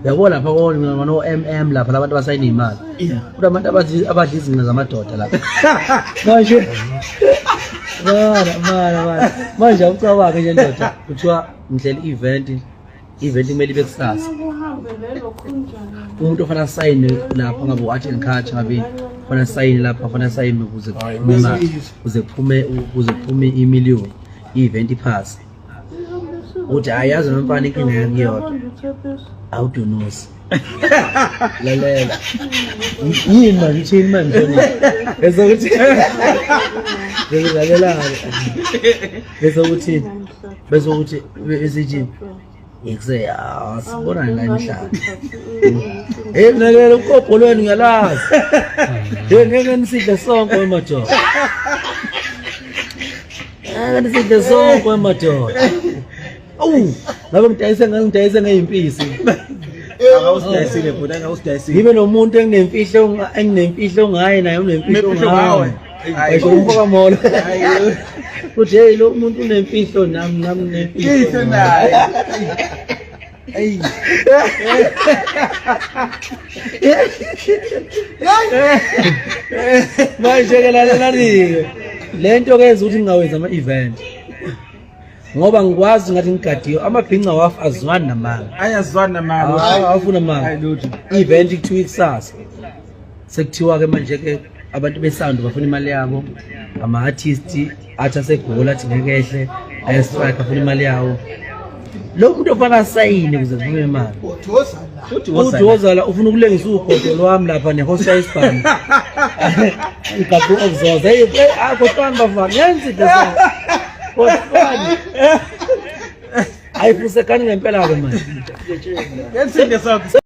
Uyabona lapha kona no MM lapha labantu basayina imali. Kuba abantu abadla izinto zamadoda lapha. Manje manje ucabanga nje ndoda kuthiwa ngihlela event kumele ibe kusasa. Umuntu ofana sign lapha ngabe art and culture ngabe ofana sign lapha ofana sign ukuze kuphume imillion event ipass. Uthi ayazi nomfana inkinga yakuyona. Awudunusi. Lalela. Yini manje manje. Ezokuthi. Lalela. Ezokuthi esithi ikuse asibona la emhlanje. Lalela ukopho lweni ngiyalazi. Ngeke nisidle sonke emadoda. Ngeke nisidle sonke emadoda. Ngabe ngidayise ngeimpisi. Awusidayisile bhuti awusidayisile. Ngibe nomuntu enginemfihlo ngaye naye unemfihlo ngawe. Ayisho umfoka molo. Uthi hey lo muntu unemfihlo nami nemfihlo naye. Hey. Manje ke lalela lento ke ezokuthi ngingawenza ama event. Ngoba ngikwazi ngathi ngigadiwe amabhinqa wafu azwani namanga. Ayazwana namanga. Awafuna manga. Event ikuthiwa ikusasa. Sekuthiwa ke manje ke abantu besound bafuna imali yabo. Ama artist athi asegola athi ngeke ehle ayestrike afuna imali yawo. Lo muntu ofana sayini ukuze kuphume imali. Uthi wozala ufuna ukulengisa ugodo lwami lapha ne-hostess band. Igabu obzoza. Hey akotwana bafana yenza into Kodwa ayifusekani ngempela ke manje. Yensinde sakho.